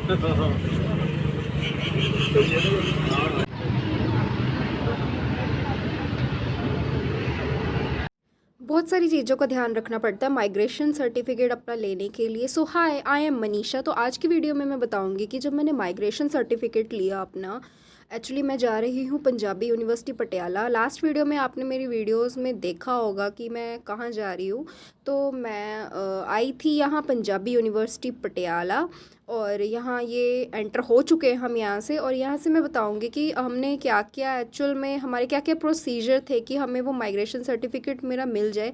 बहुत सारी चीज़ों का ध्यान रखना पड़ता है माइग्रेशन सर्टिफिकेट अपना लेने के लिए। सो हाय, आई एम मनीषा। तो आज की वीडियो में मैं बताऊंगी कि जब मैंने माइग्रेशन सर्टिफिकेट लिया अपना, एक्चुअली मैं जा रही हूँ Punjabi university Patiala. Last video में आपने मेरी वीडियोस में देखा होगा कि मैं कहाँ जा रही हूँ। तो मैं आई थी यहाँ पंजाबी यूनिवर्सिटी पटियाला, और यहाँ ये एंटर हो चुके हैं हम यहाँ से। और यहाँ से मैं बताऊंगी कि हमने क्या किया, एक्चुअल में हमारे क्या क्या प्रोसीजर थे कि हमें वो माइग्रेशन सर्टिफिकेट मेरा मिल जाए।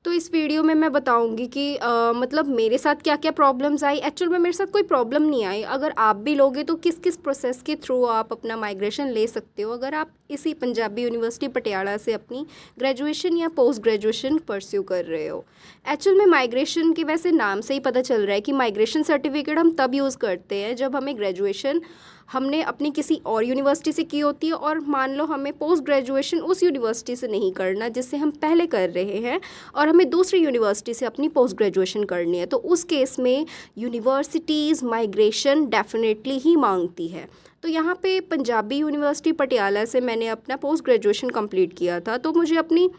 तो इस वीडियो में मैं बताऊंगी कि मतलब मेरे साथ क्या क्या प्रॉब्लम्स आई। एक्चुअल में मेरे साथ कोई प्रॉब्लम नहीं आई। अगर आप भी लोगे तो किस किस प्रोसेस के थ्रू आप अपना माइग्रेशन ले सकते हो, अगर आप इसी पंजाबी यूनिवर्सिटी पटियाला से अपनी ग्रेजुएशन या पोस्ट ग्रेजुएशन परस्यू कर रहे हो। एक्चुअल में माइग्रेशन के वैसे नाम से ही पता चल रहा है कि माइग्रेशन सर्टिफिकेट हम तब यूज़ करते हैं जब हमें ग्रेजुएशन हमने अपनी किसी और यूनिवर्सिटी से की होती है, और मान लो हमें पोस्ट ग्रेजुएशन उस यूनिवर्सिटी से नहीं करना जिससे हम पहले कर रहे हैं, और हमें दूसरी यूनिवर्सिटी से अपनी पोस्ट ग्रेजुएशन करनी है। तो उस केस में यूनिवर्सिटीज़ माइग्रेशन डेफिनेटली ही मांगती है। तो यहाँ पे पंजाबी यूनिवर्सिटी पटियाला से मैंने अपना पोस्ट ग्रेजुएशन कंप्लीट किया था। तो मुझे अपनी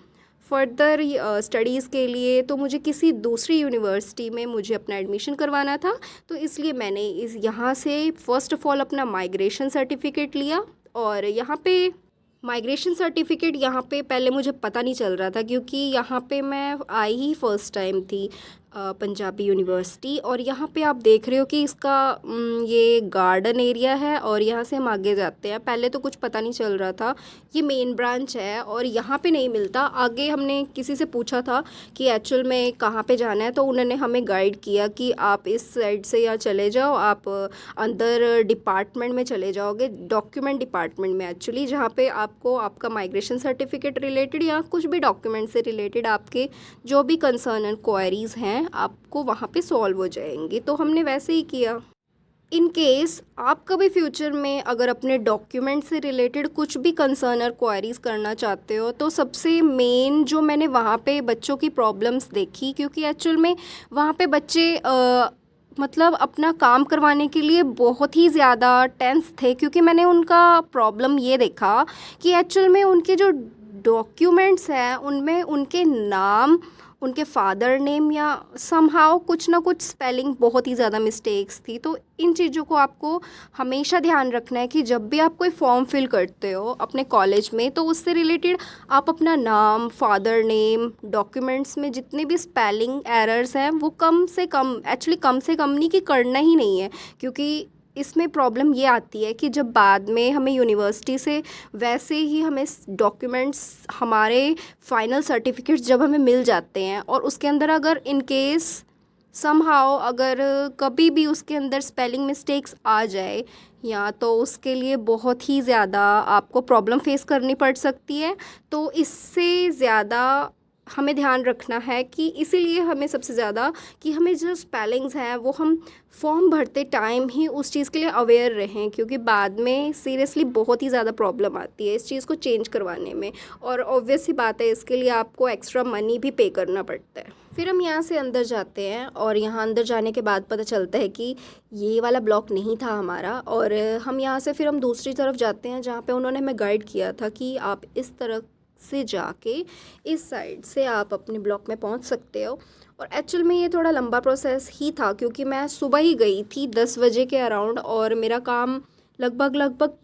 फर्दर स्टडीज़ के लिए तो मुझे किसी दूसरी यूनिवर्सिटी में मुझे अपना एडमिशन करवाना था। तो इसलिए मैंने इस यहाँ से फ़र्स्ट ऑफ़ ऑल अपना माइग्रेशन सर्टिफिकेट लिया। और यहाँ पे माइग्रेशन सर्टिफिकेट यहाँ पे पहले मुझे पता नहीं चल रहा था, क्योंकि यहाँ पे मैं आई ही फ़र्स्ट टाइम थी पंजाबी यूनिवर्सिटी। और यहाँ पे आप देख रहे हो कि इसका ये गार्डन एरिया है, और यहाँ से हम आगे जाते हैं। पहले तो कुछ पता नहीं चल रहा था। ये मेन ब्रांच है और यहाँ पे नहीं मिलता। आगे हमने किसी से पूछा था कि एक्चुअल में कहाँ पे जाना है, तो उन्होंने हमें गाइड किया कि आप इस साइड से यहाँ चले जाओ, आप अंदर डिपार्टमेंट में चले जाओगे, डॉक्यूमेंट डिपार्टमेंट में एक्चुअली, जहाँ पे आपको आपका माइग्रेशन सर्टिफिकेट रिलेटेड या कुछ भी डॉक्यूमेंट से रिलेटेड आपके जो भी कंसर्न एंड क्वेरीज़ हैं आपको वहाँ पे सॉल्व हो जाएंगी। तो हमने वैसे ही किया। इन केस आप कभी फ्यूचर में अगर अपने डॉक्यूमेंट से रिलेटेड कुछ भी कंसर्न और क्वेरीज़ करना चाहते हो, तो सबसे मेन जो मैंने वहाँ पे बच्चों की प्रॉब्लम्स देखी, क्योंकि एक्चुअल में वहाँ पे बच्चे मतलब अपना काम करवाने के लिए बहुत ही ज़्यादा टेंस थे, क्योंकि मैंने उनका प्रॉब्लम ये देखा कि एक्चुअल में उनके जो डॉक्यूमेंट्स हैं उनमें उनके नाम, उनके फादर नेम या समहाउ कुछ ना कुछ स्पेलिंग बहुत ही ज़्यादा मिस्टेक्स थी। तो इन चीज़ों को आपको हमेशा ध्यान रखना है कि जब भी आप कोई फॉर्म फिल करते हो अपने कॉलेज में, तो उससे रिलेटेड आप अपना नाम, फादर नेम, डॉक्यूमेंट्स में जितने भी स्पेलिंग एरर्स हैं वो कम से कम, एक्चुअली कम से कम नहीं कि करना ही नहीं है। क्योंकि इसमें प्रॉब्लम ये आती है कि जब बाद में हमें यूनिवर्सिटी से वैसे ही हमें डॉक्यूमेंट्स, हमारे फाइनल सर्टिफिकेट्स जब हमें मिल जाते हैं, और उसके अंदर अगर इन केस समहाउ अगर कभी भी उसके अंदर स्पेलिंग मिस्टेक्स आ जाए, या तो उसके लिए बहुत ही ज़्यादा आपको प्रॉब्लम फेस करनी पड़ सकती है। तो इससे ज़्यादा हमें ध्यान रखना है कि इसीलिए हमें सबसे ज़्यादा कि हमें जो स्पेलिंग्स हैं वो हम फॉर्म भरते टाइम ही उस चीज़ के लिए अवेयर रहें, क्योंकि बाद में सीरियसली बहुत ही ज़्यादा प्रॉब्लम आती है इस चीज़ को चेंज करवाने में। और ऑब्वियस ही बात है, इसके लिए आपको एक्स्ट्रा मनी भी पे करना पड़ता है। फिर हम यहाँ से अंदर जाते हैं, और यहाँ अंदर जाने के बाद पता चलता है कि ये वाला ब्लॉक नहीं था हमारा। और हम यहाँ से फिर हम दूसरी तरफ जाते हैं, जहाँ पे उन्होंने हमें गाइड किया था कि आप इस तरफ से जाके इस साइड से आप अपने ब्लॉक में पहुंच सकते हो। और एक्चुअल में ये थोड़ा लंबा प्रोसेस ही था, क्योंकि मैं सुबह ही गई थी 10 बजे के अराउंड, और मेरा काम लगभग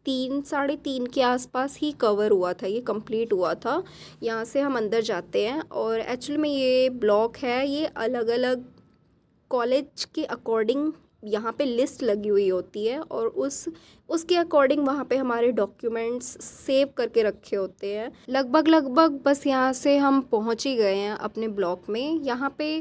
3 साढ़े 3 के आसपास ही कवर हुआ था, ये कंप्लीट हुआ था। यहाँ से हम अंदर जाते हैं, और एक्चुअल में ये ब्लॉक है, ये अलग अलग कॉलेज के अकॉर्डिंग यहाँ पे लिस्ट लगी हुई होती है, और उसके अकॉर्डिंग वहाँ पे हमारे डॉक्यूमेंट्स सेव करके रखे होते हैं। लगभग बस यहाँ से हम पहुँच ही गए हैं अपने ब्लॉक में। यहाँ पे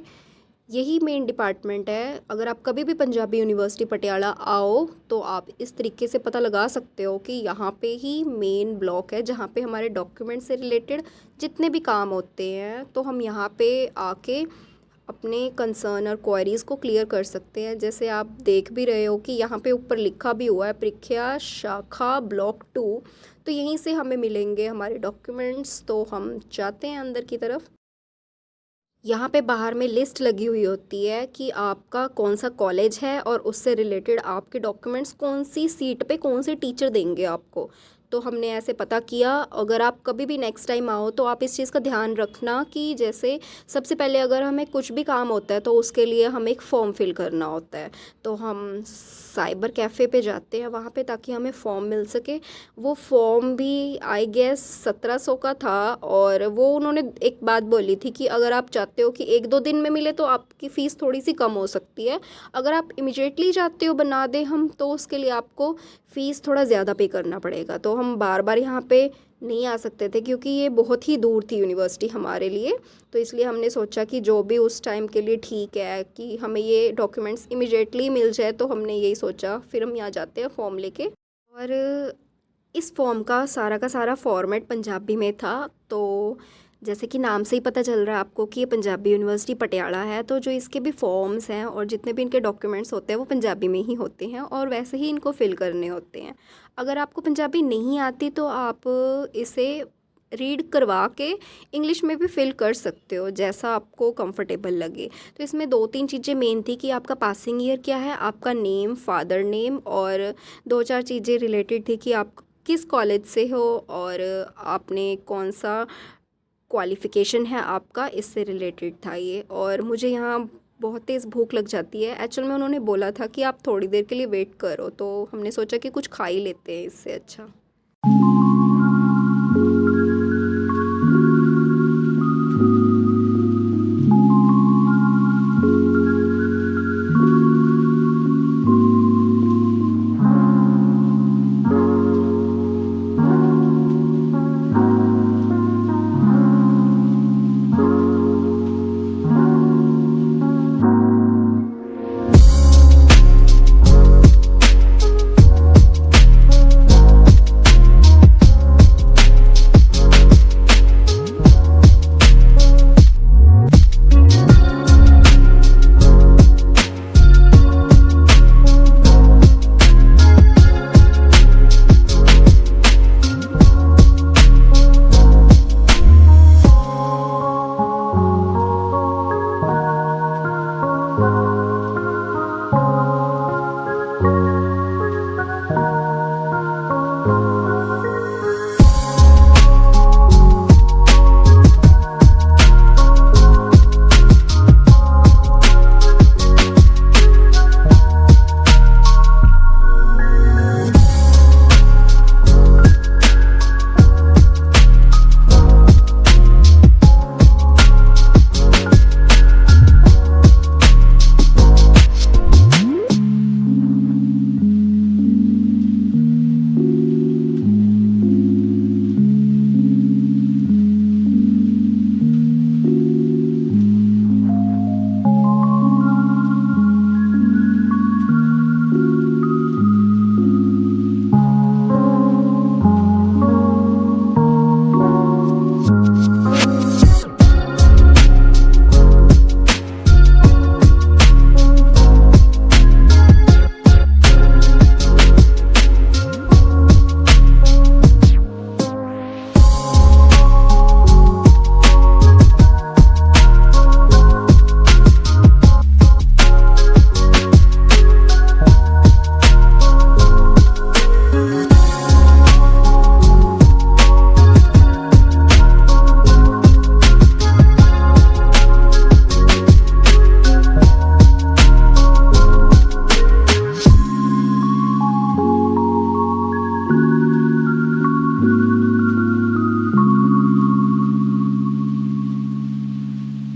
यही मेन डिपार्टमेंट है। अगर आप कभी भी पंजाबी यूनिवर्सिटी पटियाला आओ तो आप इस तरीके से पता लगा सकते हो कि यहाँ पे ही मेन ब्लॉक है, जहाँ पे हमारे डॉक्यूमेंट से रिलेटेड जितने भी काम होते हैं, तो हम यहाँ पे आके अपने कंसर्न और क्वेरीज़ को क्लियर कर सकते हैं। जैसे आप देख भी रहे हो कि यहाँ पे ऊपर लिखा भी हुआ है प्रीख्या शाखा ब्लॉक 2। तो यहीं से हमें मिलेंगे हमारे डॉक्यूमेंट्स। तो हम जाते हैं अंदर की तरफ। यहाँ पे बाहर में लिस्ट लगी हुई होती है कि आपका कौन सा कॉलेज है और उससे रिलेटेड आपके डॉक्यूमेंट्स कौन सी सीट पे कौन से टीचर देंगे आपको। तो हमने ऐसे पता किया। अगर आप कभी भी नेक्स्ट टाइम आओ तो आप इस चीज़ का ध्यान रखना कि जैसे सबसे पहले अगर हमें कुछ भी काम होता है तो उसके लिए हमें एक फॉर्म फिल करना होता है। तो हम साइबर कैफ़े पे जाते हैं वहाँ पे ताकि हमें फ़ॉर्म मिल सके। वो फॉर्म भी आई गेस 1700 का था और वो उन्होंने एक बात बोली थी कि अगर आप चाहते हो कि 1-2 दिन में मिले तो आपकी फ़ीस थोड़ी सी कम हो सकती है। अगर आप इमिडिएटली चाहते हो बना दें हम तो उसके लिए आपको फ़ीस थोड़ा ज़्यादा पे करना पड़ेगा। तो हम बार बार यहाँ पे नहीं आ सकते थे क्योंकि ये बहुत ही दूर थी यूनिवर्सिटी हमारे लिए। तो इसलिए हमने सोचा कि जो भी उस टाइम के लिए ठीक है कि हमें ये डॉक्यूमेंट्स इमिडिएटली मिल जाए, तो हमने यही सोचा। फिर हम यहाँ जाते हैं फॉर्म लेके और इस फॉर्म का सारा फॉर्मेट पंजाबी में था। तो जैसे कि नाम से ही पता चल रहा है आपको कि ये पंजाबी यूनिवर्सिटी पटियाला है, तो जो इसके भी फॉर्म्स हैं और जितने भी इनके डॉक्यूमेंट्स होते हैं वो पंजाबी में ही होते हैं और वैसे ही इनको फ़िल करने होते हैं। अगर आपको पंजाबी नहीं आती तो आप इसे रीड करवा के इंग्लिश में भी फ़िल कर सकते हो, जैसा आपको कंफर्टेबल लगे। तो इसमें 2-3 चीज़ें मेन थी कि आपका पासिंग ईयर क्या है, आपका नेम, फादर नेम और 2-4 चीज़ें रिलेटेड थी कि आप किस कॉलेज से हो और आपने कौन सा क्वालिफ़िकेशन है आपका, इससे रिलेटेड था ये। और मुझे यहाँ बहुत तेज़ भूख लग जाती है। एक्चुअल में उन्होंने बोला था कि आप थोड़ी देर के लिए वेट करो, तो हमने सोचा कि कुछ खा ही लेते हैं इससे अच्छा।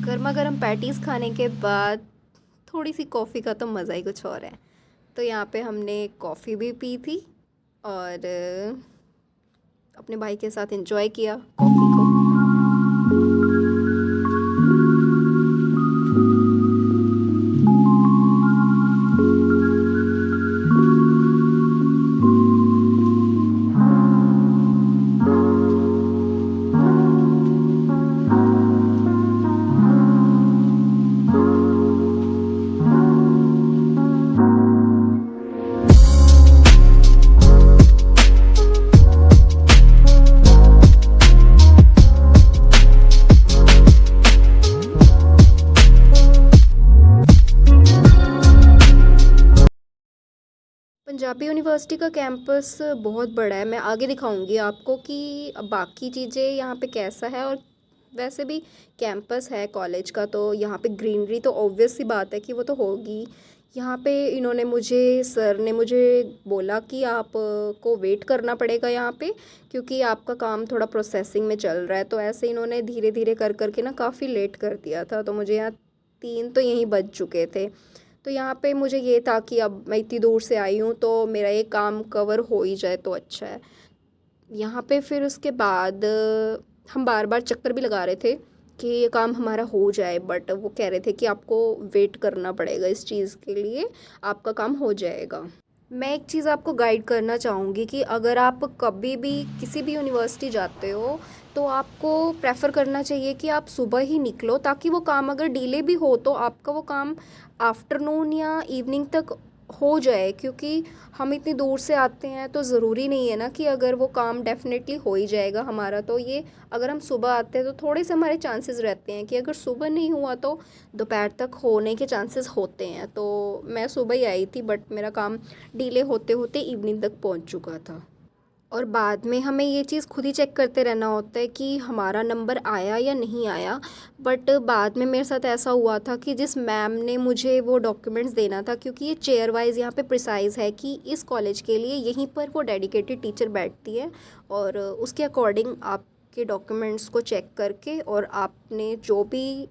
गर्मा गर्म पैटीज़ खाने के बाद थोड़ी सी कॉफ़ी का तो मज़ा ही कुछ और है। तो यहाँ पे हमने कॉफ़ी भी पी थी और अपने भाई के साथ एंजॉय किया कॉफ़ी को। पंजाबी यूनिवर्सिटी का कैंपस बहुत बड़ा है। मैं आगे दिखाऊंगी आपको कि बाकी चीज़ें यहाँ पे कैसा है। और वैसे भी कैंपस है कॉलेज का, तो यहाँ पे ग्रीनरी तो ऑब्वियस सी बात है कि वो तो होगी। यहाँ पे इन्होंने सर ने मुझे बोला कि आप को वेट करना पड़ेगा यहाँ पे, क्योंकि आपका काम थोड़ा प्रोसेसिंग में चल रहा है। तो ऐसे इन्होंने धीरे धीरे कर करके ना काफ़ी लेट कर दिया था, तो मुझे यहाँ 3 तो यहीं बज चुके थे। तो यहाँ पे मुझे ये था कि अब मैं इतनी दूर से आई हूँ तो मेरा ये काम कवर हो ही जाए तो अच्छा है। यहाँ पे फिर उसके बाद हम बार बार चक्कर भी लगा रहे थे कि ये काम हमारा हो जाए, बट वो कह रहे थे कि आपको वेट करना पड़ेगा इस चीज़ के लिए, आपका काम हो जाएगा। मैं एक चीज़ आपको गाइड करना चाहूँगी कि अगर आप कभी भी किसी भी यूनिवर्सिटी जाते हो तो आपको प्रेफर करना चाहिए कि आप सुबह ही निकलो, ताकि वो काम अगर डिले भी हो तो आपका वो काम आफ्टरनून या इवनिंग तक हो जाए। क्योंकि हम इतनी दूर से आते हैं तो ज़रूरी नहीं है ना कि अगर वो काम डेफिनेटली हो ही जाएगा हमारा। तो ये अगर हम सुबह आते हैं तो थोड़े से हमारे चांसेस रहते हैं कि अगर सुबह नहीं हुआ तो दोपहर तक होने के चांसेस होते हैं। तो मैं सुबह ही आई थी, बट मेरा काम डिले होते होते इवनिंग तक पहुंच चुका था। और बाद में हमें ये चीज़ खुद ही चेक करते रहना होता है कि हमारा नंबर आया या नहीं आया। बट बाद में मेरे साथ ऐसा हुआ था कि जिस मैम ने मुझे वो डॉक्यूमेंट्स देना था, क्योंकि ये चेयर वाइज यहाँ पे प्रिसाइज़ है कि इस कॉलेज के लिए यहीं पर वो डेडिकेटेड टीचर बैठती है, और उसके अकॉर्डिंग आपके डॉक्यूमेंट्स को चेक करके और आपने जो भी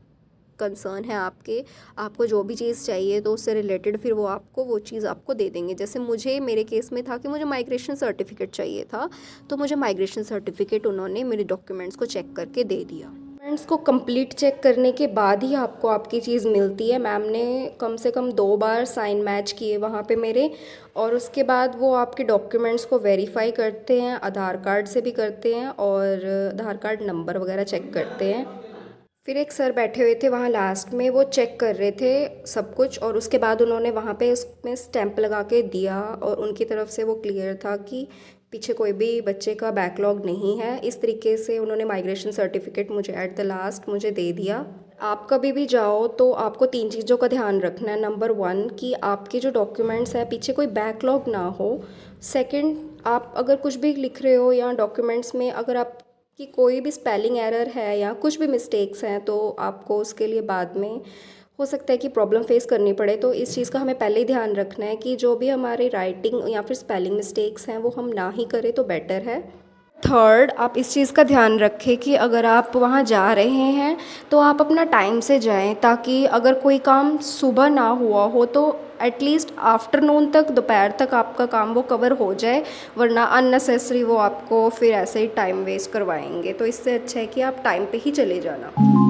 कंसर्न है आपको जो भी चीज़ चाहिए तो उससे रिलेटेड फिर वो चीज़ आपको दे देंगे। जैसे मेरे केस में था कि मुझे माइग्रेशन सर्टिफिकेट चाहिए था, तो मुझे माइग्रेशन सर्टिफिकेट उन्होंने मेरे डॉक्यूमेंट्स को चेक करके दे दिया। डॉक्यूमेंट्स को कंप्लीट चेक करने के बाद ही आपको आपकी चीज़ मिलती है। मैम ने कम से कम 2 बार साइन मैच किए वहाँ पे मेरे, और उसके बाद वो आपके डॉक्यूमेंट्स को वेरीफाई करते हैं, आधार कार्ड से भी करते हैं और आधार कार्ड नंबर वगैरह चेक करते हैं। फिर एक सर बैठे हुए थे वहाँ लास्ट में, वो चेक कर रहे थे सब कुछ, और उसके बाद उन्होंने वहाँ पे उसमें स्टैंप लगा के दिया, और उनकी तरफ से वो क्लियर था कि पीछे कोई भी बच्चे का बैकलॉग नहीं है। इस तरीके से उन्होंने माइग्रेशन सर्टिफिकेट मुझे एट द लास्ट मुझे दे दिया। आप कभी भी जाओ तो आपको 3 चीज़ों का ध्यान रखना है। नंबर 1 कि आपके जो डॉक्यूमेंट्स हैं पीछे कोई बैकलॉग ना हो। सेकंड, आप अगर कुछ भी लिख रहे हो या डॉक्यूमेंट्स में अगर आप कि कोई भी स्पेलिंग एरर है या कुछ भी मिस्टेक्स हैं तो आपको उसके लिए बाद में हो सकता है कि प्रॉब्लम फेस करनी पड़े। तो इस चीज़ का हमें पहले ही ध्यान रखना है कि जो भी हमारी राइटिंग या फिर स्पेलिंग मिस्टेक्स हैं वो हम ना ही करें तो बेटर है। थर्ड, आप इस चीज़ का ध्यान रखें कि अगर आप वहाँ जा रहे हैं तो आप अपना टाइम से जाएं, ताकि अगर कोई काम सुबह ना हुआ हो तो एटलीस्ट आफ्टरनून तक, दोपहर तक आपका काम वो कवर हो जाए, वरना अननेसेसरी वो आपको फिर ऐसे ही टाइम वेस्ट करवाएंगे। तो इससे अच्छा है कि आप टाइम पे ही चले जाना।